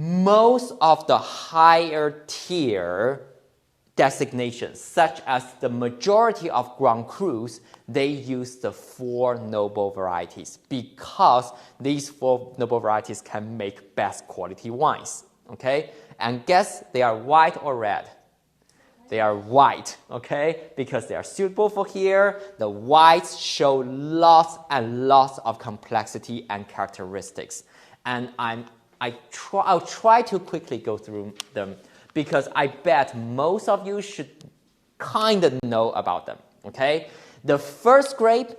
most of the higher tier designations, such as the majority of Grand Crus, they use the 4 noble varieties because these 4 noble varieties can make best quality wines. Okay? And guess they are white or red? They are white, okay? Because they are suitable for here. The whites show lots and lots of complexity and characteristics. And I'll try to quickly go through them because I bet most of you should kind of know about them, okay? The first grape,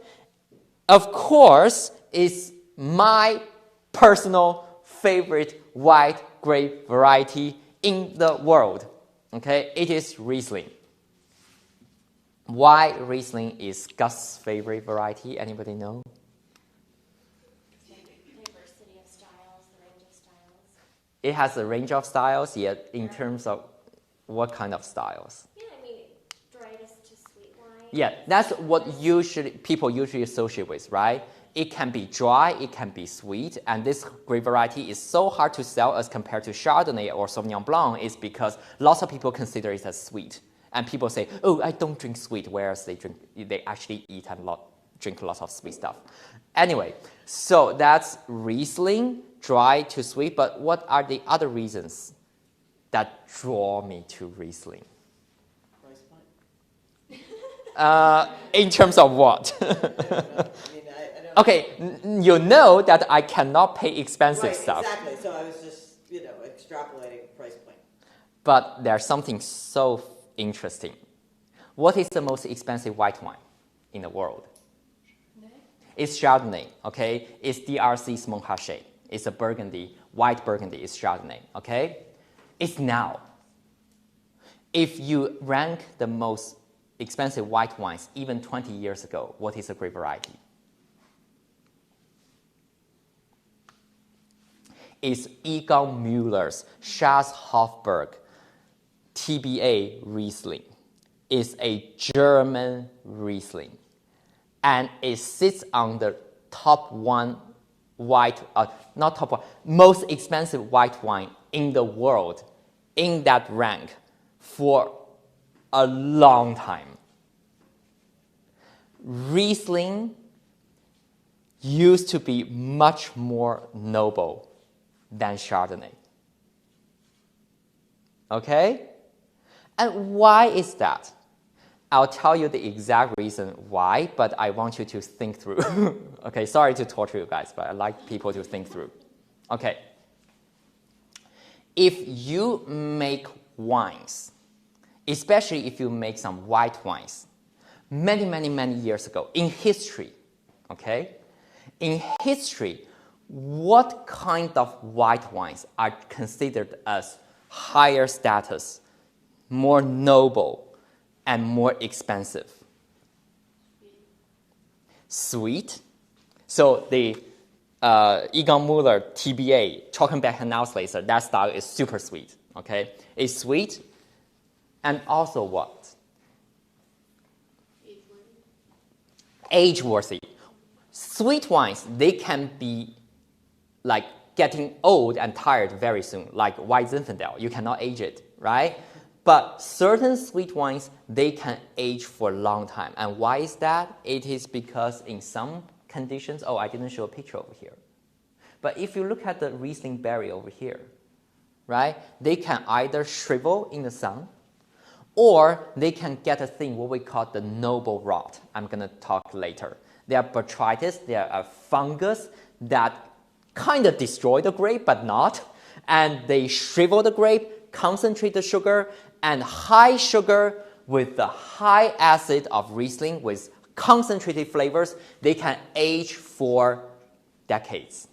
of course, is my personal favorite white grape variety in the world, okay? It is Riesling. Why Riesling is Gus's favorite variety? Anybody know? Diversity of styles, the range of styles. It has a range of styles, yet in terms of what kind of styles? Yeah, I mean, brightest to sweet wine. Yeah, that's what people usually associate with, right? It can be dry, it can be sweet, and this grape variety is so hard to sell as compared to Chardonnay or Sauvignon Blanc is because lots of people consider it as sweet. And people say, oh, I don't drink sweet, whereas they actually eat and drink lots of sweet stuff. Anyway, so that's Riesling, dry to sweet, but what are the other reasons that draw me to Riesling? Price point? In terms of what? I don't Okay, you know that I cannot pay expensive stuff. Exactly. So I was just, extrapolating price point. But there's something so interesting. What is the most expensive white wine in the world? It's Chardonnay, okay? It's DRC's Montrachet. It's a Burgundy, white Burgundy. It's Chardonnay, okay? It's now. If you rank the most expensive white wines even 20 years ago, what is a grape variety? It's Egon Müller's Schatzhofberg TBA Riesling. It's a German Riesling. And it sits on the top one not top one, most expensive white wine in the world in that rank for a long time. Riesling used to be much more noble than Chardonnay. Okay? And why is that? I'll tell you the exact reason why, but I want you to think through. Okay, sorry to torture you guys, but I like people to think through. Okay. If you make wines, especially if you make some white wines, many, many, many years ago, in history, okay? In history, what kind of white wines are considered as higher status, more noble, and more expensive? Sweet. So the Egon Müller TBA, Trockenbeck and Alsace, that style is super sweet. Okay, it's sweet, and also what? Age-worthy. Sweet wines, they can be like getting old and tired very soon, like white Zinfandel. You cannot age it, right? But certain sweet wines, they can age for a long time. And why is that? It is because in some conditions, I didn't show a picture over here. But if you look at the Riesling berry over here, right, they can either shrivel in the sun, or they can get a thing, what we call the noble rot. I'm going to talk later. They are botrytis, they are a fungus that kind of destroy the grape, but not. And they shrivel the grape, concentrate the sugar, and high sugar with the high acid of Riesling with concentrated flavors, they can age for decades.